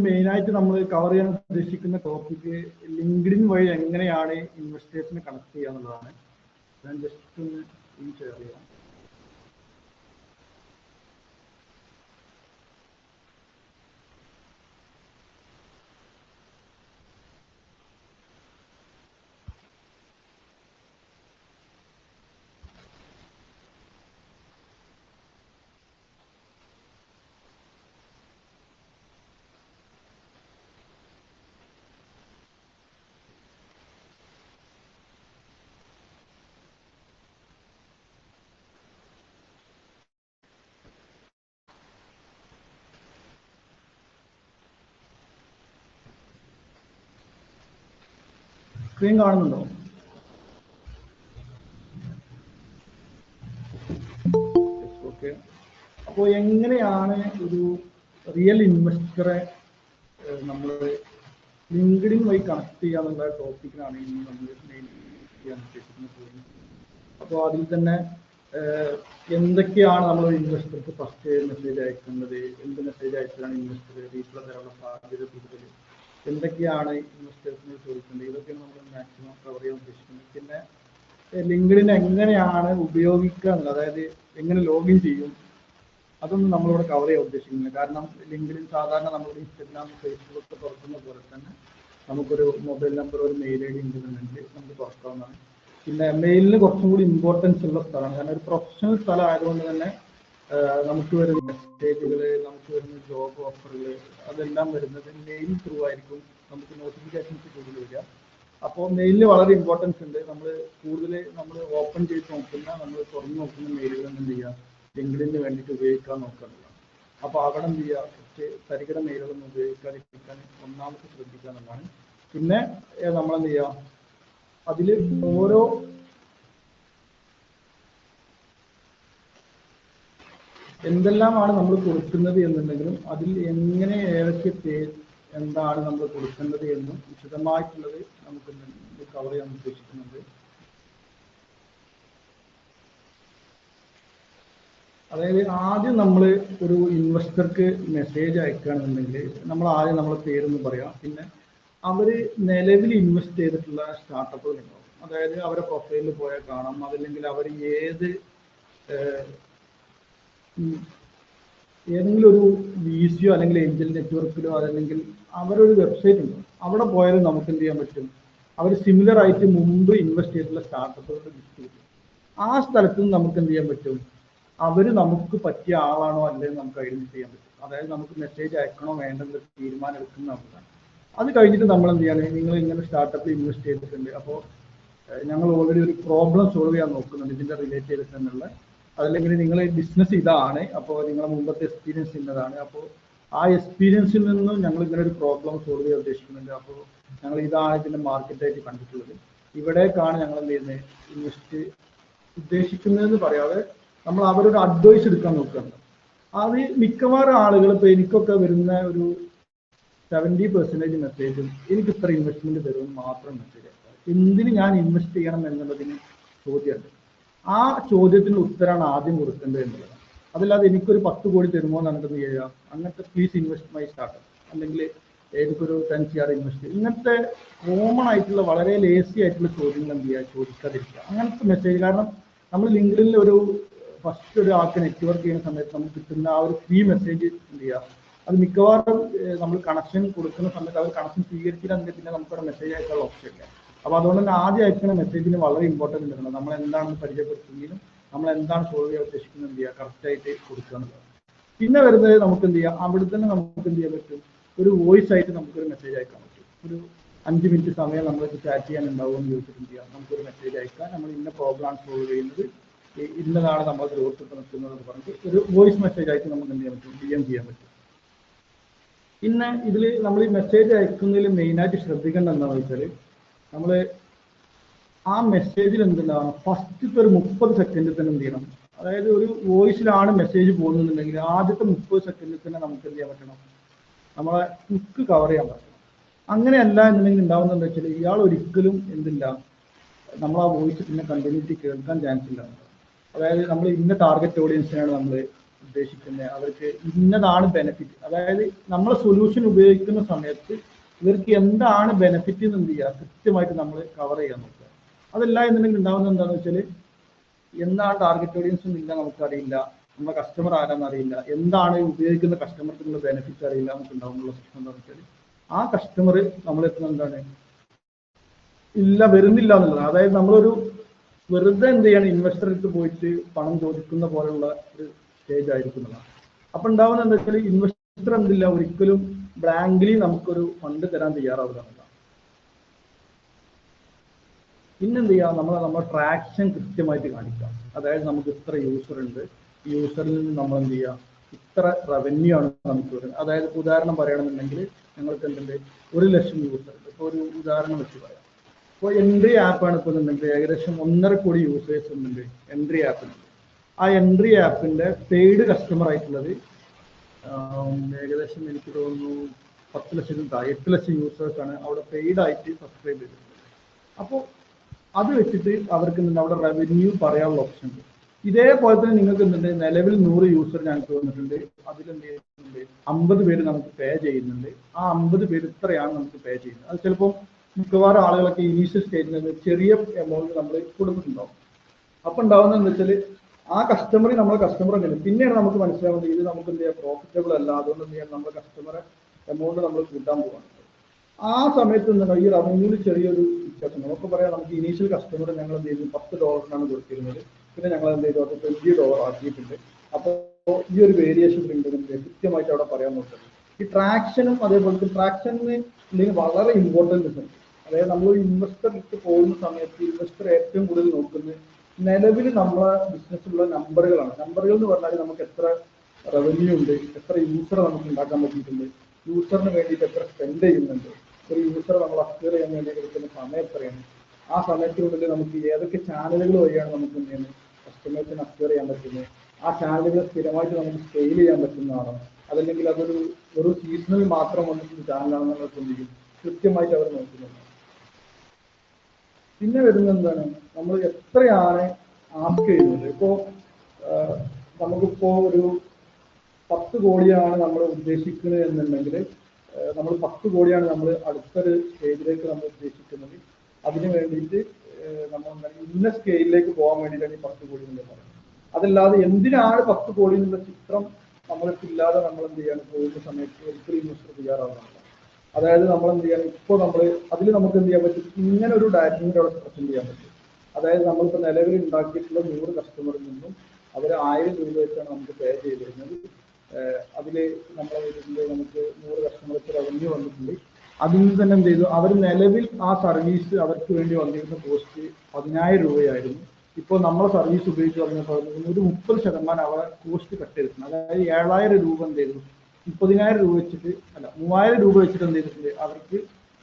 മെയിനായിട്ട് നമ്മൾ കവർ ചെയ്യാൻ ഉദ്ദേശിക്കുന്ന ടോപ്പിക്ക് ലിങ്ക്ഡിൻ വഴി എങ്ങനെയാണ് ഇൻവെസ്റ്റേഴ്സിനെ കണക്ട് ചെയ്യുക എന്നുള്ളതാണ്. ഞാൻ ജസ്റ്റ് ഒന്ന് ഷെയർ ചെയ്യാം. സ്ക്രീൻ കാണുന്നുണ്ടോ? ഓക്കെ. അപ്പോൾ എങ്ങനെയാണ് ഒരു റിയൽ ഇൻവെസ്റ്ററെ നമ്മൾ ലിങ്ക്ഡിൻ വഴി കണക്ട് ചെയ്യാന്നുള്ള ടോപ്പിക്കിനാണ് ഇന്ന് നമ്മൾ മെയിൻ ചെയ്യാൻ ഉദ്ദേശിക്കുന്നത്. അപ്പോൾ അതിൽ തന്നെ എന്തൊക്കെയാണ് നമ്മൾ ഇൻവെസ്റ്റർക്ക് ഫസ്റ്റ് മെസ്സേജ് അയക്കേണ്ടത്, എന്ത് മെസ്സേജ് അയച്ചാലാണ് ഇൻവെസ്റ്റർ റീപ്ലൈ തരാനുള്ള സാധ്യത കൂടുതൽ, എന്തൊക്കെയാണ് ഇൻവെസ്റ്റേഴ്സിന് ചോദിക്കേണ്ടത്, ഇതൊക്കെയാണ് നമ്മൾ മാക്സിമം കവർ ചെയ്യാൻ ഉദ്ദേശിക്കുന്നത്. പിന്നെ ലിങ്ക്ഡിൻ എങ്ങനെയാണ് ഉപയോഗിക്കുക എന്നുള്ളത്, അതായത് എങ്ങനെ ലോഗിൻ ചെയ്യും, അതൊന്നും നമ്മളിവിടെ കവർ ചെയ്യാൻ ഉദ്ദേശിക്കുന്നില്ല. കാരണം ലിങ്ക്ഡിൻ സാധാരണ നമ്മുടെ ഇൻസ്റ്റഗ്രാം ഫേസ്ബുക്ക് തുറക്കുന്ന പോലെ തന്നെ നമുക്കൊരു മൊബൈൽ നമ്പർ ഒരു മെയിൽ ഐ ഡി ഉണ്ടെന്നുണ്ടെങ്കിൽ നമുക്ക് തുറക്കാവുന്നതാണ്. പിന്നെ മെയിലിന് കുറച്ചും കൂടി ഇമ്പോർട്ടൻസ് ഉള്ള സ്ഥലമാണ്. കാരണം ഒരു പ്രൊഫഷണൽ സ്ഥലം ആയതുകൊണ്ട് തന്നെ നമുക്ക് വരുന്ന മെസ്സേജുകൾ, നമുക്ക് വരുന്ന ജോബ് ഓഫറുകൾ, അതെല്ലാം വരുന്നത് മെയിൽ ത്രൂ ആയിരിക്കും. നമുക്ക് നോട്ടിഫിക്കേഷൻസ് കൂടുതൽ വരിക. അപ്പോൾ മെയിലിന് വളരെ ഇമ്പോർട്ടൻസ് ഉണ്ട്. നമ്മൾ ഓപ്പൺ ചെയ്ത് നോക്കുന്ന, നമ്മൾ തുറന്നു നോക്കുന്ന മെയിലുകൾ എന്ത് ചെയ്യുക, ലിങ്ക്ഡിന് വേണ്ടിയിട്ട് ഉപയോഗിക്കാൻ നോക്കാറുള്ളതാണ്. അപ്പോൾ അവിടെ എന്ത് ചെയ്യുക, തരികിട മെയിലുകളൊന്നും ഉപയോഗിക്കാതിരിക്കാൻ ഒന്നാമത്തെ ശ്രദ്ധിക്കുക എന്നുള്ളതാണ്. പിന്നെ നമ്മളെന്ത് ചെയ്യുക, അതിൽ ഓരോ എന്തെല്ലാമാണ് നമ്മൾ കൊടുക്കുന്നത് എന്നുണ്ടെങ്കിലും അതിൽ എങ്ങനെ ഏതൊക്കെ എന്താണ് നമ്മൾ കൊടുക്കേണ്ടത് എന്നും വിശദമായിട്ടുള്ളത് നമുക്ക് കവർ ചെയ്യാൻ ഉദ്ദേശിക്കുന്നുണ്ട്. അതായത് ആദ്യം നമ്മൾ ഒരു ഇൻവെസ്റ്റർക്ക് മെസ്സേജ് അയക്കുകയാണെന്നുണ്ടെങ്കിൽ നമ്മൾ ആദ്യം നമ്മളെ പേരൊന്ന് പറയാം. പിന്നെ അവർ നിലവിൽ ഇൻവെസ്റ്റ് ചെയ്തിട്ടുള്ള സ്റ്റാർട്ടപ്പുകൾ ഉണ്ടാവും. അതായത് അവരുടെ പ്രൊഫൈലിൽ പോയാൽ കാണാം. അതല്ലെങ്കിൽ അവർ ഏതെങ്കിലും ഒരു VC-യോ അല്ലെങ്കിൽ ഏഞ്ചൽ നെറ്റ്വർക്കിലോ അതല്ലെങ്കിൽ അവരൊരു വെബ്സൈറ്റ് ഉണ്ട്, അവിടെ പോയാലും നമുക്ക് എന്ത് ചെയ്യാൻ പറ്റും, അവർ സിമിലർ ആയിട്ട് മുമ്പ് ഇൻവെസ്റ്റ് ചെയ്തിട്ടുള്ള സ്റ്റാർട്ടപ്പുകളുടെ ലിസ്റ്റ് കിട്ടും. ആ സ്ഥലത്ത് നിന്ന് നമുക്ക് എന്ത് ചെയ്യാൻ പറ്റും, അവർ നമുക്ക് പറ്റിയ ആളാണോ അല്ലേന്ന് നമുക്ക് ഐഡന്റിഫൈ ചെയ്യാൻ പറ്റും. അതായത് നമുക്ക് മെസ്സേജ് അയക്കണോ വേണ്ടെന്ന് തീരുമാനം എടുക്കുന്ന ആൾക്കാണ്. അത് കഴിഞ്ഞിട്ട് നമ്മൾ എന്ത് ചെയ്യാണ്, നിങ്ങൾ ഇങ്ങനെ സ്റ്റാർട്ടപ്പിൽ ഇൻവെസ്റ്റ് ചെയ്തിട്ടുണ്ട്, അപ്പോൾ ഞങ്ങൾ ഓൾറെഡി ഒരു പ്രോബ്ലം സോൾവ് ചെയ്യാൻ നോക്കുന്നുണ്ട് ഇതിന്റെ റിലേറ്റ് ചെയ്തിട്ട് എന്നുള്ള, അതല്ലെങ്കിൽ നിങ്ങളെ ബിസിനസ് ഇതാണ്, അപ്പോൾ നിങ്ങളെ മുമ്പത്തെ എക്സ്പീരിയൻസ് ഇന്നതാണ്, അപ്പോൾ ആ എക്സ്പീരിയൻസിൽ നിന്നും ഞങ്ങൾ ഇങ്ങനെ ഒരു പ്രോബ്ലം സോൾവ് ചെയ്യാൻ ഉദ്ദേശിക്കുന്നുണ്ട്, അപ്പോൾ ഞങ്ങൾ ഇതാണ് ഇതിന്റെ മാർക്കറ്റായിട്ട് കണ്ടിട്ടുള്ളത്, ഇവിടേക്കാണ് ഞങ്ങൾ എന്ത് ചെയ്യുന്നത് ഇൻവെസ്റ്റ് ഉദ്ദേശിക്കുന്നതെന്ന് പറയാതെ നമ്മൾ അവരൊരു അഡ്വൈസ് എടുക്കാൻ നോക്കുന്നുണ്ട്. അത് മിക്കവാറും ആളുകൾ, ഇപ്പോൾ എനിക്കൊക്കെ വരുന്ന ഒരു 70% മെസ്സേജും എനിക്ക് ഇത്ര ഇൻവെസ്റ്റ്മെന്റ് തരുമെന്ന് മാത്രം മെസ്സേജ് അയക്കാം. എന്തിന് ഞാൻ ഇൻവെസ്റ്റ് ചെയ്യണം എന്നുള്ളതിന് ചോദ്യമുണ്ട്. ആ ചോദ്യത്തിന് ഉത്തരമാണ് ആദ്യം കൊടുക്കേണ്ടത് എന്നുള്ളതാണ്. അതല്ലാതെ എനിക്കൊരു 10 കോടി തരുമോ എന്ന് ചെയ്യുക, അങ്ങനത്തെ പ്ലീസ് ഇൻവെസ്റ്റ് മൈ സ്റ്റാർട്ടപ്പ്, അല്ലെങ്കിൽ എനിക്കൊരു 10 CR ഇൻവെസ്റ്റ്, ഇങ്ങനത്തെ കോമൺ ആയിട്ടുള്ള വളരെ ലേസി ആയിട്ടുള്ള ചോദ്യങ്ങൾ എന്ത് ചെയ്യുക, ചോദിക്കാതിരിക്കുക. അങ്ങനത്തെ മെസ്സേജ്, കാരണം നമ്മൾ ലിങ്ക്ഡിനിൽ ഒരു ഫസ്റ്റ് ഒരു ആൾക്ക് നെറ്റ്വർക്ക് ചെയ്യുന്ന സമയത്ത് നമുക്ക് കിട്ടുന്ന ആ ഒരു ഫ്രീ മെസ്സേജ് എന്ത് ചെയ്യുക, അത് മിക്കവാറും നമ്മൾ കണക്ഷൻ കൊടുക്കുന്ന സമയത്ത് അവർ കണക്ഷൻ സ്വീകരിച്ചില്ലെങ്കിൽ പിന്നെ നമുക്കവിടെ മെസ്സേജ് അയക്കാനുള്ള ഓപ്ഷൻ ഇല്ല. അപ്പോൾ അതുകൊണ്ട് തന്നെ ആദ്യം അയക്കുന്ന മെസ്സേജിന് വളരെ ഇമ്പോർട്ടൻസ് ഉണ്ട്. നമ്മൾ എന്താണെന്ന് പരിചയപ്പെടുത്തുന്നതിനും നമ്മൾ എന്താണ് സോൾവ് ചെയ്യാൻ ഉദ്ദേശിക്കുന്നത് എന്ത് ചെയ്യുക, കറക്റ്റായിട്ട് കൊടുക്കുക എന്നുള്ളത്. പിന്നെ വരുന്നത് നമുക്ക് എന്ത് ചെയ്യാം, അവിടെ തന്നെ നമുക്ക് എന്ത് ചെയ്യാൻ പറ്റും, ഒരു വോയിസ് ആയിട്ട് നമുക്കൊരു മെസ്സേജ് അയക്കാൻ പറ്റും. ഒരു 5 മിനിറ്റ് സമയം നമ്മൾക്ക് ചാറ്റ് ചെയ്യാൻ ഉണ്ടാവും എന്ന് ചോദിച്ചിട്ട് എന്ത് ചെയ്യാം, നമുക്കൊരു മെസ്സേജ് അയക്കാം. നമ്മൾ ഇന്ന പ്രോബ്ലം സോൾവ് ചെയ്യുന്നത്, ഇന്നതാണ് നമ്മൾ ഗ്രോത്ത് നിൽക്കുന്നത് എന്ന് പറഞ്ഞിട്ട് ഒരു വോയിസ് മെസ്സേജ് ആയിട്ട് നമുക്ക് എന്ത് ചെയ്യാൻ പറ്റും, DM ചെയ്യാൻ പറ്റും. പിന്നെ ഇതിൽ നമ്മൾ ഈ മെസ്സേജ് അയക്കുന്നതിൽ മെയിനായിട്ട് ശ്രദ്ധിക്കേണ്ട എന്താണെന്ന് വെച്ചാൽ, നമ്മൾ ആ മെസ്സേജിൽ എന്തുണ്ടാവണം, ഫസ്റ്റത്തെ ഒരു 30 സെക്കൻഡിൽ തന്നെ എന്ത് ചെയ്യണം, അതായത് ഒരു വോയിസിലാണ് മെസ്സേജ് പോകുന്നുണ്ടെങ്കിൽ ആദ്യത്തെ 30 സെക്കൻഡിൽ തന്നെ നമുക്ക് എന്ത് ചെയ്യാൻ പറ്റണം, നമ്മളെ ഹുക്ക് കവർ ചെയ്യാൻ പറ്റണം. അങ്ങനെയല്ല എന്നുണ്ടെങ്കിൽ ഉണ്ടാവുന്നതെന്ന് വെച്ചാൽ ഇയാൾ ഒരിക്കലും എന്തില്ല, നമ്മൾ ആ വോയിസ് പിന്നെ കണ്ടിന്യൂറ്റി കേൾക്കാൻ ചാൻസ് ഇല്ല. അതായത് നമ്മൾ ഇന്ന ടാർഗറ്റ് ഓഡിയൻസിനാണ് നമ്മൾ ഉദ്ദേശിക്കുന്നത്, അവർക്ക് ഇന്നതാണ് ബെനിഫിറ്റ്, അതായത് നമ്മൾ സൊല്യൂഷൻ ഉപയോഗിക്കുന്ന സമയത്ത് ഇവർക്ക് എന്താണ് ബെനിഫിറ്റ് എന്ന് എന്ത് ചെയ്യുക, കൃത്യമായിട്ട് നമ്മൾ കവർ ചെയ്യാൻ നോക്കുക. അതല്ല എന്നുണ്ടെങ്കിൽ ഉണ്ടാവുന്നത് എന്താണെന്ന് വെച്ചാൽ, എന്താണ് ടാർഗറ്റ് ഓഡിയൻസ് എന്നില്ല, നമുക്കറിയില്ല, നമ്മുടെ കസ്റ്റമർ ആരാന്ന് അറിയില്ല, എന്താണ് ഉപയോഗിക്കുന്ന കസ്റ്റമർക്കുള്ള ബെനിഫിറ്റ് അറിയില്ല, നമുക്ക് ഉണ്ടാവുന്നുള്ള പ്രശ്നം എന്താണെന്ന് വെച്ചാൽ ആ കസ്റ്റമർ നമ്മളെത്തുന്ന എന്താണ് ഇല്ല, വരുന്നില്ല എന്നുള്ളത്. അതായത് നമ്മളൊരു വെറുതെ എന്ത് ചെയ്യാണ്, ഇൻവെസ്റ്റർ അടുത്ത് പോയിട്ട് പണം ചോദിക്കുന്ന പോലുള്ള ഒരു സ്റ്റേജ് ആയിരിക്കുന്നതാണ്. അപ്പൊ ഉണ്ടാവുന്ന എന്താ വെച്ചാൽ ഇൻവെസ്റ്റർ എന്തില്ല, ഒരിക്കലും ബ്ലാങ്ക്ലി നമുക്കൊരു ഫണ്ട് തരാൻ തയ്യാറാവില്ല. പിന്നെന്ത് ചെയ്യാം, നമ്മുടെ ട്രാക്ഷൻ കൃത്യമായിട്ട് കാണിക്കാം. അതായത് നമുക്ക് ഇത്ര യൂസർ ഉണ്ട്, ഈ യൂസറിൽ നിന്ന് നമ്മൾ എന്ത് ചെയ്യുക, ഇത്ര റവന്യൂ ആണ് നമുക്ക് വരുന്നത്. അതായത് ഉദാഹരണം പറയുകയാണെന്നുണ്ടെങ്കിൽ ഞങ്ങൾക്ക് എന്തുണ്ട്, 1,00,000 യൂസർ ഉണ്ട്. ഇപ്പോൾ ഒരു ഉദാഹരണം വെച്ച് പറയാം. ഇപ്പോൾ എൻട്രി ആപ്പാണ് ഇപ്പോൾ എന്നുണ്ടെങ്കിൽ ഏകദേശം 1.5 കോടി യൂസേഴ്സ് ഉണ്ട് എൻട്രി ആപ്പിനുണ്ട്. ആ എൻട്രി ആപ്പിന്റെ പെയ്ഡ് കസ്റ്റമർ ആയിട്ടുള്ളത് ഏകദേശം എനിക്ക് തോന്നുന്നു 10 ലക്ഷത്തിന് താഴെ 8 ലക്ഷം യൂസേഴ്സാണ് അവിടെ പെയ്ഡ് ആയിട്ട് സബ്സ്ക്രൈബ് ചെയ്തിട്ടുള്ളത്. അപ്പോൾ അത് വെച്ചിട്ട് അവർക്ക് അവിടെ റവന്യൂ പറയാനുള്ള ഓപ്ഷൻ ഉണ്ട്. ഇതേപോലെ തന്നെ നിങ്ങൾക്ക് എന്തുണ്ട്, നിലവിൽ 100 യൂസർ ഞങ്ങൾക്ക് വന്നിട്ടുണ്ട്, അതിലെന്ത് ചെയ്യുന്നുണ്ട്, 50 പേര് നമുക്ക് പേ ചെയ്യുന്നുണ്ട്. ആ 50 പേര് ഇത്രയാണ് നമുക്ക് പേ ചെയ്യുന്നത്. അത് ചിലപ്പോൾ മിക്കവാറും ആളുകളൊക്കെ ഇനീഷ്യൽ സ്റ്റേജിൽ നിന്ന് ചെറിയ എമൗണ്ട് നമ്മൾ കൊടുത്തിട്ടുണ്ടാവും. അപ്പൊ ഉണ്ടാവുന്നത് എന്താ വെച്ചാൽ ആ കസ്റ്റമർ നമ്മളെ കസ്റ്റമർ തന്നെ പിന്നെയാണ് നമുക്ക് മനസ്സിലാവുന്നത് ഇത് നമുക്ക് എന്ത് ചെയ്യാം, പ്രോഫിറ്റബിൾ അല്ല, അതുകൊണ്ട് എന്ത് ചെയ്യാം, നമ്മുടെ കസ്റ്റമറെ എമൗണ്ട് നമ്മൾ കൂട്ടാൻ പോകാണ്. ആ സമയത്ത് എന്താണ് ഈ റവന്യൂവിൽ ചെറിയൊരു വ്യത്യാസം. നമുക്ക് പറയാം, നമുക്ക് ഇനീഷ്യൽ കസ്റ്റമർ ഞങ്ങൾ എന്ത് ചെയ്യുന്നു $10 കൊടുത്തിരുന്നത്, പിന്നെ ഞങ്ങൾ എന്ത് ചെയ്തു അത് $20 ആക്കിയിട്ടുണ്ട്. അപ്പോൾ ഈ ഒരു വേരിയേഷൻ ഉണ്ടെങ്കിൽ കൃത്യമായിട്ട് അവിടെ പറയാൻ നോക്കുന്നത്. ഈ ട്രാക്ഷനും അതേപോലത്തെ ട്രാക്ഷന് ഇല്ലെങ്കിൽ വളരെ ഇമ്പോർട്ടൻ്റ് ഉണ്ട്. അതായത് നമ്മൾ ഇൻവെസ്റ്റർ ഇട്ട് പോകുന്ന സമയത്ത് ഇൻവെസ്റ്റർ ഏറ്റവും കൂടുതൽ നോക്കുന്നത് നിലവിൽ നമ്മളെ ബിസിനസ്സിലുള്ള നമ്പറുകളാണ്. നമ്പറുകൾ എന്ന് പറഞ്ഞാൽ നമുക്ക് എത്ര റവന്യൂ ഉണ്ട്, എത്ര യൂസറെ നമുക്ക് ഉണ്ടാക്കാൻ പറ്റിയിട്ടുണ്ട്, യൂസറിന് വേണ്ടിയിട്ട് എത്ര സ്പെൻഡ് ചെയ്യുന്നുണ്ട്, ഒരു യൂസറെ നമ്മൾ അക്വയർ ചെയ്യാൻ വേണ്ടി എടുക്കുന്ന സമയം എത്രയാണ്, ആ സമയത്തിനുള്ളിൽ നമുക്ക് ഏതൊക്കെ ചാനലുകൾ വഴിയാണ് നമുക്ക് എന്ത് ചെയ്യുന്നത് കസ്റ്റമേഴ്സിന് അക്വയർ ചെയ്യാൻ പറ്റുന്നത്, ആ ചാനലുകൾ സ്ഥിരമായിട്ട് നമുക്ക് സ്കെയിൽ ചെയ്യാൻ പറ്റുന്നതാണോ, അതല്ലെങ്കിൽ ഒരു സീസണിൽ മാത്രം വന്നിട്ടുള്ള ചാനലാണെന്നുള്ള ചിന്തിക്കും കൃത്യമായിട്ട് അവർ നോക്കുന്നുണ്ട്. പിന്നെ വരുന്നത് എന്താണ്, നമ്മൾ എത്രയാണ് ആസ്ക് ചെയ്യുന്നത്. ഇപ്പോൾ നമുക്കിപ്പോൾ ഒരു 10 കോടിയാണ് നമ്മൾ ഉദ്ദേശിക്കുന്നത് എന്നുണ്ടെങ്കിൽ നമ്മൾ 10 കോടിയാണ് നമ്മൾ അടുത്തൊരു സ്റ്റേജിലേക്ക് നമ്മൾ ഉദ്ദേശിക്കുന്നത്. അതിന് വേണ്ടിയിട്ട് നമ്മൾ ഇന്ന സ്കെയിലിലേക്ക് പോകാൻ വേണ്ടിയിട്ടാണ് ഈ 10 കോടി എന്ന് പറയുന്നത്. അതല്ലാതെ എന്തിനാണ് 10 കോടി എന്നുള്ള ചിത്രം നമ്മൾക്ക് ഇല്ലാതെ നമ്മൾ എന്ത് ചെയ്യാണ്, പോകുന്ന സമയത്ത് ഒരിക്കലും ഇൻവെസ്റ്റർ തയ്യാറാവുന്നില്ല. അതായത് നമ്മൾ എന്ത് ചെയ്യണം, ഇപ്പോൾ നമ്മൾ അതിൽ നമുക്ക് എന്ത് ചെയ്യാൻ പറ്റും, ഇങ്ങനെ ഒരു ഡാറ്റയും അവിടെ പ്രസന്റ് ചെയ്യാൻ പറ്റും. അതായത് നമ്മളിപ്പോൾ നിലവിൽ ഉണ്ടാക്കിയിട്ടുള്ള 100 കസ്റ്റമറിൽ നിന്നും അവർ 1000 രൂപ വെച്ചാണ് നമുക്ക് പേ ചെയ്തിരുന്നത്. അതിൽ നമ്മളെ നമുക്ക് 100 കസ്റ്റമർക്ക് റവന്യൂ വന്നിട്ടുണ്ട്. അതിൽ നിന്ന് തന്നെ എന്ത് ചെയ്തു, അവർ നിലവിൽ ആ സർവീസ് അവർക്ക് വേണ്ടി വന്നിരുന്ന കോസ്റ്റ് 10,000 രൂപയായിരുന്നു. ഇപ്പോൾ നമ്മളെ സർവീസ് ഉപയോഗിച്ച് പറഞ്ഞപ്പോൾ ഒരു 30% അവരെ കോസ്റ്റ് കട്ട് ചെയ്തിട്ടുണ്ട്. അതായത് 7,000 രൂപ എന്ത് ചെയ്തു, 30,000 രൂപ വെച്ചിട്ട് അല്ല 3,000 രൂപ വെച്ചിട്ട് എന്ത് ചെയ്തിട്ടുണ്ട്, അവർക്ക്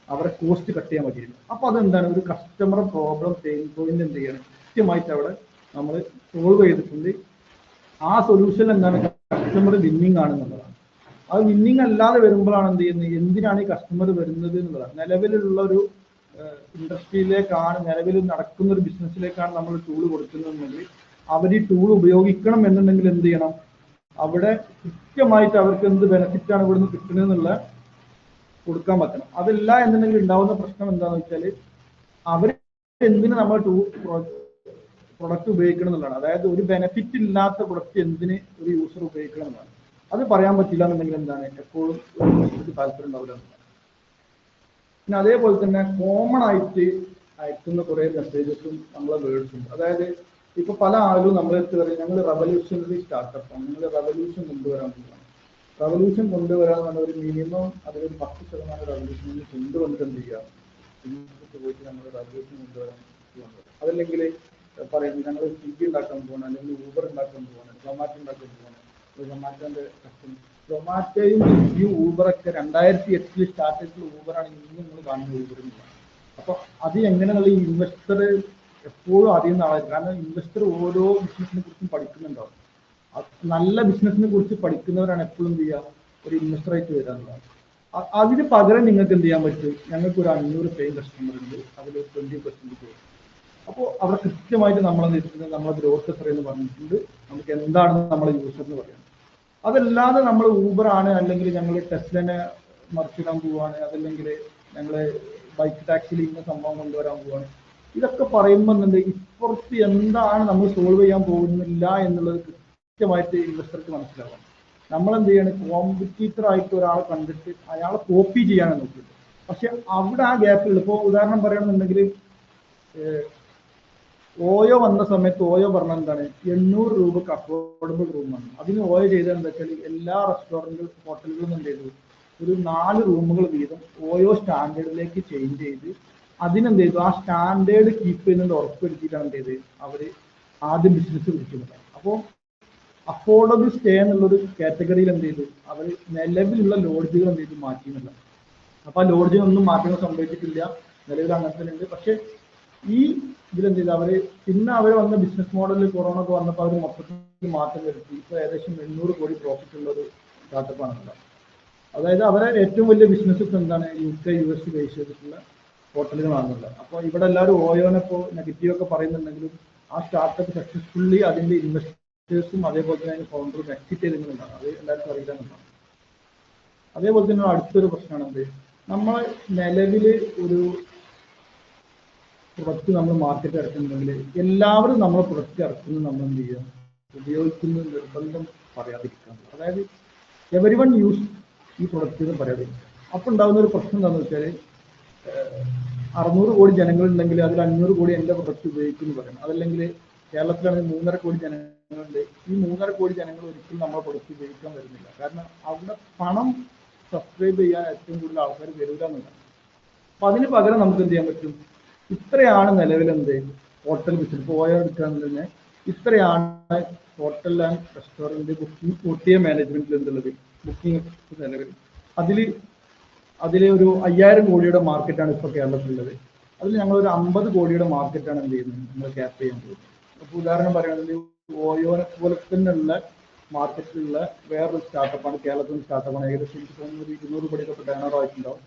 അവരെ കോസ്റ്റ് കട്ട് ചെയ്യാൻ പറ്റിയിരുന്നു. അപ്പൊ അതെന്താണ്, ഒരു കസ്റ്റമർ പ്രോബ്ലം പെയിൻ പോയിന്റ് എന്ത് ചെയ്യണം കൃത്യമായിട്ട് അവിടെ നമ്മൾ സോൾവ് ചെയ്തിട്ടുണ്ട്. ആ സൊല്യൂഷൻ എന്താണ്, കസ്റ്റമർ വിന്നിങ് ആണെന്നുള്ളതാണ്. അത് വിന്നിങ് അല്ലാതെ വരുമ്പോഴാണ് എന്ത് ചെയ്യുന്നത്, എന്തിനാണ് ഈ കസ്റ്റമർ വരുന്നത് എന്നുള്ളതാണ്. നിലവിലുള്ള ഒരു ഇൻഡസ്ട്രിയിലേക്കാണ്, നിലവിൽ നടക്കുന്ന ഒരു ബിസിനസ്സിലേക്കാണ് നമ്മൾ ടൂൾ കൊടുക്കുന്നതെങ്കിൽ അവർ ഈ ടൂൾ ഉപയോഗിക്കണം എന്നുണ്ടെങ്കിൽ എന്ത് ചെയ്യണം, അവിടെ കൃത്യമായിട്ട് അവർക്ക് എന്ത് ബെനിഫിറ്റ് ആണ് ഇവിടുന്ന് കിട്ടുന്നത് എന്നുള്ള കൊടുക്കാൻ പറ്റണം. അതല്ല എന്നുണ്ടെങ്കിൽ ഉണ്ടാവുന്ന പ്രശ്നം എന്താണെന്ന് വെച്ചാൽ അവർ എന്തിന് നമ്മൾ പ്രൊഡക്റ്റ് ഉപയോഗിക്കണം എന്നുള്ളതാണ്. അതായത് ഒരു ബെനിഫിറ്റ് ഇല്ലാത്ത പ്രൊഡക്റ്റ് എന്തിന് ഒരു യൂസർ ഉപയോഗിക്കണം എന്നുള്ളതാണ്. അത് പറയാൻ പറ്റില്ല എന്നുണ്ടെങ്കിൽ എന്താണ്, എപ്പോഴും ഒരു താല്പര്യം ഉണ്ടാവില്ല എന്നുള്ളതാണ്. പിന്നെ അതേപോലെ തന്നെ കോമൺ ആയിട്ട് അയക്കുന്ന കുറെ മെസ്സേജസും നമ്മളെ വേർഡ്സും ഉണ്ട്. അതായത് ഇപ്പൊ പല ആളുകളും നമ്മളെടുത്ത് പറയും ഞങ്ങൾ റവല്യൂഷണറി സ്റ്റാർട്ടപ്പാണ്, നിങ്ങൾ റവല്യൂഷൻ കൊണ്ടുവരാൻ പോവുകയാണ്. റവല്യൂഷൻ കൊണ്ടുവരാൻ പറഞ്ഞ ഒരു മിനിമം അതിലൊരു 10% റവല്യൂഷൻ കൊണ്ടുവന്നിട്ട് എന്ത് ചെയ്യുക, പോയിട്ട് നമ്മൾ റവല്യൂഷൻ കൊണ്ടുവരാൻ പോവുകയാണ്. അതല്ലെങ്കിൽ പറയുന്നത് ഞങ്ങൾ സ്വിഗ്ഗി ഉണ്ടാക്കാൻ പോകണം, അല്ലെങ്കിൽ ഊബർ ഉണ്ടാക്കാൻ പോകണം, സൊമാറ്റോ ഉണ്ടാക്കാൻ പോകണം. സൊമാറ്റോന്റെ കസ്റ്റമർ, സൊമാറ്റോയും സ്വിഗ്ഗിയും ഊബറൊക്കെ 2008 സ്റ്റാർട്ട് ചെയ്തിട്ടുള്ള ഊബറാണെങ്കിൽ ഇന്ന് നിങ്ങൾ കാണുന്ന ഊബറില്ല. അപ്പൊ അത് എങ്ങനെയുള്ള ഈ ഇൻവെസ്റ്റർ എപ്പോഴും അറിയുന്ന ആളായിരിക്കും. കാരണം ഇൻവെസ്റ്റർ ഓരോ ബിസിനസിനെ കുറിച്ചും പഠിക്കുന്നുണ്ടാവും. നല്ല ബിസിനസിനെ കുറിച്ച് പഠിക്കുന്നവരാണ് എപ്പോഴും എന്ത് ചെയ്യുക, ഒരു ഇൻവെസ്റ്റർ ആയിട്ട് വരാനുള്ളത്. അതിന് പകരം നിങ്ങൾക്ക് എന്ത് ചെയ്യാൻ പറ്റും, ഞങ്ങൾക്ക് ഒരു 500 പെയിൻ കസ്റ്റമർ ഉണ്ട്, അതിൽ 20% പോകും. അപ്പോൾ അവിടെ കൃത്യമായിട്ട് നമ്മളെ നമ്മളെ ഗ്രോത്ത് എത്രയെന്ന് പറഞ്ഞിട്ടുണ്ട്, നമുക്ക് എന്താണ് നമ്മളെ യൂസർ എന്ന് പറയാം. അതല്ലാതെ നമ്മൾ ഊബർ ആണ്, അല്ലെങ്കിൽ ഞങ്ങൾ ടെസ്ലനെ മറിച്ചിടാൻ പോവാണ്, അതല്ലെങ്കിൽ ഞങ്ങൾ ബൈക്ക് ടാക്സിയിൽ ഇന്ന സംഭവം കൊണ്ടുവരാൻ പോവാണ്, ഇതൊക്കെ പറയുമ്പോൾ എന്തുണ്ട്, ഇപ്പുറത്ത് എന്താണ് നമ്മൾ സോൾവ് ചെയ്യാൻ പോകുന്നില്ല എന്നുള്ളത് കൃത്യമായിട്ട് ഇൻവെസ്റ്റർക്ക് മനസ്സിലാവാം. നമ്മൾ എന്ത് ചെയ്യാണ്, കോമ്പറ്റീറ്റർ ആയിട്ട് ഒരാളെ കണ്ടിട്ട് അയാളെ കോപ്പി ചെയ്യാനാണ് നോക്കുന്നത്. പക്ഷെ അവിടെ ആ ഗ്യാപ്പിൽ, ഇപ്പോൾ ഉദാഹരണം പറയുകയാണെന്നുണ്ടെങ്കിൽ ഓയോ വന്ന സമയത്ത് ഓയോ പറഞ്ഞ എന്താണ്, 800 രൂപക്ക് അഫോർഡബിൾ റൂമാണ്. അതിന് ഓയോ ചെയ്തത് എന്താ വെച്ചാൽ എല്ലാ റെസ്റ്റോറൻറ്റ് ഹോട്ടലുകളും എന്ത് ചെയ്തു, ഒരു 4 റൂമുകൾ വീതം ഓയോ സ്റ്റാൻഡേർഡിലേക്ക് ചേഞ്ച് ചെയ്ത് അതിനെന്ത് ചെയ്തു, ആ സ്റ്റാൻഡേർഡ് കീപ്പ് ചെയ്യുന്നത് ഉറപ്പുവരുത്തിയിട്ടാണ് എന്ത് ചെയ്ത് അവർ ആദ്യം ബിസിനസ് പിടിക്കുന്നത്. അപ്പോൾ അഫോർഡബിൾ സ്റ്റേ എന്നുള്ളൊരു കാറ്റഗറിയിൽ എന്ത് ചെയ്തു, അവർ നിലവിലുള്ള ലോഡ്ജുകൾ എന്ത് ചെയ്തു മാറ്റിയെന്നില്ല. അപ്പൊ ആ ലോഡ്ജിനൊന്നും മാറ്റങ്ങൾ സംഭവിച്ചിട്ടില്ല, നിലവിൽ അങ്ങനെ തന്നെ ഉണ്ട്. പക്ഷെ ഈ ഇതിലെന്ത് ചെയ്തു, അവര് പിന്നെ അവർ വന്ന ബിസിനസ് മോഡലിൽ കൊറോണ ഒക്കെ വന്നപ്പോൾ അവർ മൊത്തത്തിൽ മാറ്റം വരുത്തി. ഇപ്പൊ ഏകദേശം 800 കോടി പ്രോഫിറ്റ് ഉള്ള ഒരു സ്റ്റാർട്ടപ്പാണ്. അതായത് അവരെ ഏറ്റവും വലിയ ബിസിനസ് ഇപ്പൊ എന്താണ്, UK US ബേസ് ചെയ്തിട്ടുള്ള ഹോട്ടലുകളാണുള്ളത്. അപ്പോൾ ഇവിടെ എല്ലാവരും ഓയോനെ ഇപ്പോൾ നെഗറ്റീവ് ഒക്കെ പറയുന്നുണ്ടെങ്കിലും ആ സ്റ്റാർട്ടപ്പ് സക്സസ്ഫുള്ളി അതിന്റെ ഇൻവെസ്റ്റേഴ്സും അതേപോലെ തന്നെ അതിന്റെ ഫൗണ്ടറും എക്സിറ്റ് ചെയ്തിട്ടുള്ളതാണ്. അത് എല്ലാവർക്കും അറിയില്ലെന്നുള്ളതാണ്. അതേപോലെ തന്നെ അടുത്തൊരു പ്രശ്നമാണ് എന്ത്, നമ്മൾ നിലവിൽ ഒരു പ്രൊഡക്റ്റ് നമ്മൾ മാർക്കറ്റ് ഇറക്കുന്നുണ്ടെങ്കിൽ എല്ലാവരും നമ്മളെ പ്രൊഡക്റ്റ് ഇറക്കുന്നത് നമ്മൾ എന്ത് ചെയ്യുക, ഉപയോഗിക്കുന്ന നിർബന്ധം പറയാതിരിക്കുക. അതായത് എവരിവൺ യൂസ് ഈ പ്രൊഡക്റ്റ് എന്ന് പറയാതിരിക്കുക. അപ്പോൾ ഉണ്ടാകുന്ന ഒരു പ്രശ്നം എന്താണെന്ന് വെച്ചാൽ 600 കോടി ജനങ്ങളുണ്ടെങ്കിൽ അതിൽ 500 കോടി എൻ്റെ പ്രൊഡക്റ്റ് ഉപയോഗിക്കുന്നു പറയണം. അതല്ലെങ്കിൽ കേരളത്തിലാണെങ്കിൽ 3.5 കോടി ജനങ്ങളുണ്ട്. ഈ 3.5 കോടി ജനങ്ങൾ ഒരിക്കലും നമ്മളെ പ്രൊഡക്റ്റ് ഉപയോഗിക്കാൻ വരുന്നില്ല. കാരണം അവിടെ പണം സബ്സ്ക്രൈബ് ചെയ്യാൻ ഏറ്റവും കൂടുതൽ ആൾക്കാർ വരില്ല എന്നുള്ളതാണ്. അപ്പൊ അതിന് പകരം നമുക്ക് എന്ത് ചെയ്യാൻ പറ്റും, ഇത്രയാണ് നിലവിലെന്ത് ഹോട്ടൽ ബിസിനസ് പോയ എടുക്കുകയാണെങ്കിൽ തന്നെ ഇത്രയാണ് hotel and restaurant booking OTA മാനേജ്മെന്റിൽ എന്തുള്ളത്, ബുക്കിംഗ് നിലവിൽ അതിൽ ഒരു 5000 കോടിയുടെ മാർക്കറ്റാണ് ഇപ്പോൾ കേരളത്തിലുള്ളത്. അതിൽ ഞങ്ങൾ ഒരു 50 കോടിയുടെ മാർക്കറ്റാണ് എന്ത് ചെയ്യുന്നത്, നമ്മൾ ക്യാപ്പ് ചെയ്യാൻ പോകുന്നത്. അപ്പോൾ ഉദാഹരണം പറയുകയാണെങ്കിൽ ഓയോനെ പോലെ തന്നെയുള്ള മാർക്കറ്റിലുള്ള വേറൊരു സ്റ്റാർട്ടപ്പാണ്, കേരളത്തിൽ സ്റ്റാർട്ടപ്പാണ്. ഏകദേശം എനിക്ക് തോന്നുന്നു ഒരു 200 കോടിയൊക്കെ ടേണർ ആയിട്ടുണ്ടാവും.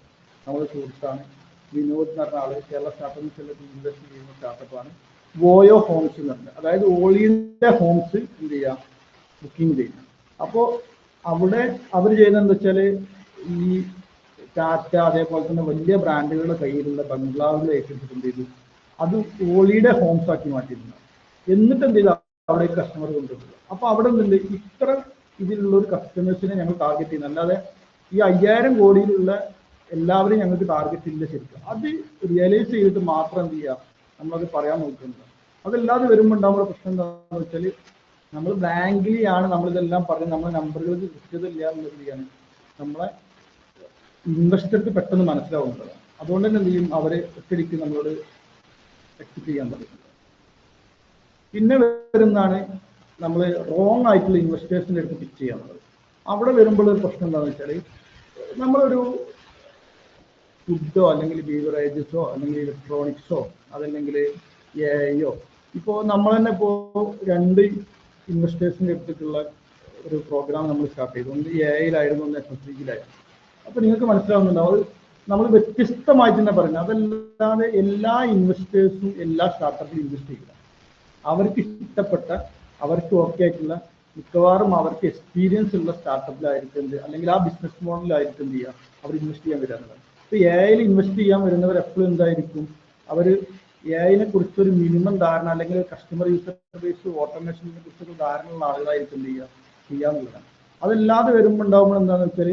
നമ്മുടെ സുഹൃത്താണ് വിനോദ് എന്ന് പറഞ്ഞ ആള്, കേരള സ്റ്റാർട്ടപ്പ് ഇൻവെസ്റ്റ് ചെയ്യുന്ന സ്റ്റാർട്ടപ്പാണ് വോയോ ഹോംസ് എന്ന് പറഞ്ഞത്. അതായത് ഓളിയുടെ ഹോംസ് എന്ത് ചെയ്യുക, ബുക്കിംഗ് ചെയ്യുക. അപ്പോൾ അവിടെ അവർ ചെയ്യുന്നത് എന്താ വെച്ചാൽ ഈ ടാറ്റ അതേപോലെ തന്നെ വലിയ ബ്രാൻഡുകളുടെ കയ്യിലുള്ള ബംഗ്ലാവുകൾ ഏറ്റെടുത്തിട്ട് എന്ത് ചെയ്തു, അത് ഓളിയുടെ ഹോംസ് ആക്കി മാറ്റിയിട്ടുണ്ട്. എന്നിട്ട് എന്ത് ചെയ്തു, അവിടെ കസ്റ്റമർ കൊണ്ടുവരുന്നത്. അപ്പൊ അവിടെ എന്തുണ്ട്, ഇത്ര ഇതിലുള്ള ഒരു കസ്റ്റമേഴ്സിനെ ഞങ്ങൾ ടാർഗറ്റ് ചെയ്യുന്നത്, അല്ലാതെ ഈ 5000 കോടിയിലുള്ള എല്ലാവരെയും ഞങ്ങൾക്ക് ടാർഗറ്റ് ഇല്ല ശരിക്കും. അത് റിയലൈസ് ചെയ്തിട്ട് മാത്രം എന്ത് ചെയ്യുക, നമ്മളത് പറയാൻ നോക്കുന്നത്. അതല്ലാതെ വരുമ്പോൾ ഉണ്ടാകുന്ന പ്രശ്നം എന്താണെന്ന് വെച്ചാൽ നമ്മൾ ബ്ലാങ്ക്ലി ആണ് നമ്മളിതെല്ലാം പറഞ്ഞ് നമ്മളെ നമ്പറുകൾക്ക് കൃത്യത ഇല്ല എന്നുള്ളതാണ് നമ്മളെ ഇൻവെസ്റ്റർക്ക് പെട്ടെന്ന് മനസ്സിലാവുന്നത്. അതുകൊണ്ട് തന്നെ എന്ത് ചെയ്യും, അവരെ ഒറ്റയടിക്ക് നമ്മളോട് എക്സിറ്റ് ചെയ്യാൻ പറ്റുന്നത്. പിന്നെ വരുന്നതാണ് നമ്മൾ റോങ് ആയിട്ടുള്ള ഇൻവെസ്റ്റേഴ്സിൻ്റെ അടുത്ത് പിച്ച് ചെയ്യാനുള്ളത്. അവിടെ വരുമ്പോൾ ഒരു പ്രശ്നം എന്താണെന്ന് വെച്ചാൽ നമ്മളൊരു ഫുഡോ അല്ലെങ്കിൽ ബീവറേജസോ അല്ലെങ്കിൽ ഇലക്ട്രോണിക്സോ അതല്ലെങ്കിൽ AI ഇപ്പോൾ നമ്മൾ തന്നെ ഇപ്പോൾ 2 ഇൻവെസ്റ്റേഴ്സിൻ്റെ എടുത്തിട്ടുള്ള ഒരു പ്രോഗ്രാം നമ്മൾ സ്റ്റാർട്ട് ചെയ്തു. ഒന്ന് AI-യിലായിരുന്നു, ഒന്ന് FFG-യിലായിരുന്നു. അപ്പോൾ നിങ്ങൾക്ക് മനസ്സിലാവുന്നുണ്ടാവും, അത് നമ്മൾ വ്യത്യസ്തമായിട്ട് തന്നെ പറയുന്നത്. അതല്ലാതെ എല്ലാ ഇൻവെസ്റ്റേഴ്സും എല്ലാ സ്റ്റാർട്ടപ്പിലും ഇൻവെസ്റ്റ് ചെയ്യുക. അവർക്ക് ഇഷ്ടപ്പെട്ട, അവർക്ക് ഓക്കെ ആയിട്ടുള്ള, മിക്കവാറും അവർക്ക് എക്സ്പീരിയൻസ് ഉള്ള സ്റ്റാർട്ടപ്പിലായിരിക്കും അല്ലെങ്കിൽ ആ ബിസിനസ് മോഡലിലായിരിക്കും എന്ത് ചെയ്യുക, അവർ ഇൻവെസ്റ്റ് ചെയ്യാൻ വരുന്നത്. ഇപ്പോൾ AI-യിൽ ഇൻവെസ്റ്റ് ചെയ്യാൻ വരുന്നവർ എപ്പോഴും എന്തായിരിക്കും, അവർ AI-നെ കുറിച്ചൊരു മിനിമം ധാരണ അല്ലെങ്കിൽ കസ്റ്റമർ യൂസർ ബേസ് ഓട്ടോമേഷനെ കുറിച്ചൊരു ധാരണയുള്ള ആളുകളായിരിക്കും എന്ത് ചെയ്യുക, ചെയ്യാന്നുള്ളതാണ്. അതല്ലാതെ വരുമ്പോൾ ഉണ്ടാകുമ്പോൾ എന്താണെന്ന് വെച്ചാൽ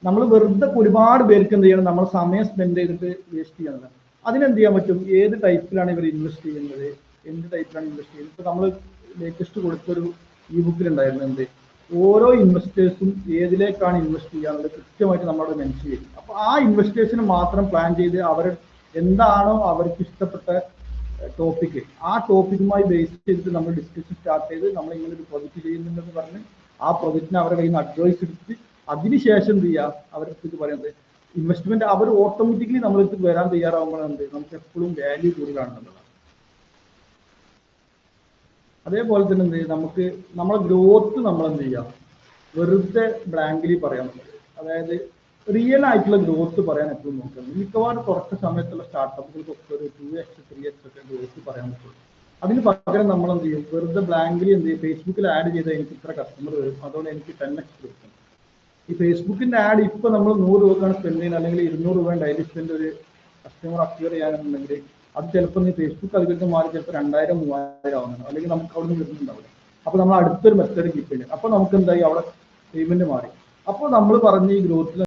നമ്മൾ വെറുതെ ഒരുപാട് പേർക്ക് എന്ത് ചെയ്യണം, നമ്മൾ സമയം സ്പെൻഡ് ചെയ്തിട്ട് വേസ്റ്റ് ചെയ്യുന്നതാണ്. അതിനെന്ത് ചെയ്യാൻ പറ്റും, ഏത് ടൈപ്പിലാണ് ഇവർ ഇൻവെസ്റ്റ് ചെയ്യുന്നത്, എന്ത് ടൈപ്പിലാണ് ഇൻവെസ്റ്റ് ചെയ്യുന്നത്. ഇപ്പോൾ നമ്മൾ ലേറ്റസ്റ്റ് കൊടുത്തൊരു ബുക്കിലുണ്ടായിരുന്നു എന്ത്, ഓരോ ഇൻവെസ്റ്റേഴ്സും ഏതിലേക്കാണ് ഇൻവെസ്റ്റ് ചെയ്യാനുള്ളത് കൃത്യമായിട്ട് നമ്മളോട് മെൻഷൻ ചെയ്യും. അപ്പോൾ ആ ഇൻവെസ്റ്റേഴ്സിന് മാത്രം പ്ലാൻ ചെയ്ത് അവർ എന്താണോ അവർക്ക് ഇഷ്ടപ്പെട്ട ടോപ്പിക്, ആ ടോപ്പിക്കുമായി ബേസ് ചെയ്തിട്ട് നമ്മൾ ഡിസ്കഷൻ സ്റ്റാർട്ട് ചെയ്ത് നമ്മൾ ഇങ്ങനെ ഒരു പ്രൊജക്റ്റ് ചെയ്യുന്നുണ്ടെന്ന് പറഞ്ഞ് ആ പ്രൊജക്റ്റിന് അവരുടെ കയ്യിൽ നിന്ന് അഡ്വൈസ് എടുത്ത് അതിനുശേഷം എന്ത് ചെയ്യുക, അവർക്ക് പറയുന്നത് ഇൻവെസ്റ്റ്മെന്റ് അവർ ഓട്ടോമാറ്റിക്കലി നമ്മൾക്ക് വരാൻ തയ്യാറാവുമ്പോഴാണ് നമുക്ക് എപ്പോഴും വാല്യൂ കൂടുതലാണെന്നുള്ളതാണ്. അതേപോലെ തന്നെ എന്ത് ചെയ്യും, നമുക്ക് നമ്മളെ ഗ്രോത്ത് നമ്മൾ എന്ത് ചെയ്യാം, വെറുതെ ബ്ലാങ്ക്ലി പറയാൻ പറ്റും. അതായത് റിയൽ ആയിട്ടുള്ള ഗ്രോത്ത് പറയാൻ എപ്പോഴും നോക്കണം. മിക്കവാറും കുറച്ച് സമയത്തുള്ള സ്റ്റാർട്ടപ്പുകൾക്കൊക്കെ ഒരു 2x 3x ഒക്കെ ഗ്രോത്ത് പറയാൻ പറ്റുള്ളൂ. അതിന് പകരം നമ്മൾ എന്ത് ചെയ്യും, വെറുതെ ബ്ലാങ്കിലി എന്ത് ചെയ്യും, ഫേസ്ബുക്കിൽ ആഡ് ചെയ്താൽ എനിക്ക് ഇത്ര കസ്റ്റമർ വരും, അതുകൊണ്ട് എനിക്ക് 10x കിട്ടും. ഈ ഫേസ്ബുക്കിന്റെ ആഡ് ഇപ്പൊ നമ്മൾ 100 രൂപക്കാണ് സ്പെൻഡ് ചെയ്യുന്നത്, അല്ലെങ്കിൽ 200 രൂപ ഡെയിലി സ്പെൻഡ് ഒരു കസ്റ്റമർ അക്വയർ ചെയ്യാനുണ്ടെങ്കിൽ അത് ചിലപ്പോൾ നീ ഫേസ്ബുക്ക് അധികം മാറി ചിലപ്പോൾ 2000 3000 ആവുന്നുണ്ട്, അല്ലെങ്കിൽ നമുക്ക് അവിടെ നിന്ന് വരുന്നുണ്ടാവില്ല. അപ്പൊ നമ്മൾ അടുത്തൊരു മെത്തേഡ് കീപ്പ് ചെയ്യും. അപ്പൊ നമുക്ക് എന്തായി, അവിടെ പേയ്മെന്റ് മാറി. അപ്പോൾ നമ്മൾ പറഞ്ഞ ഈ ഗ്രോത്തിൽ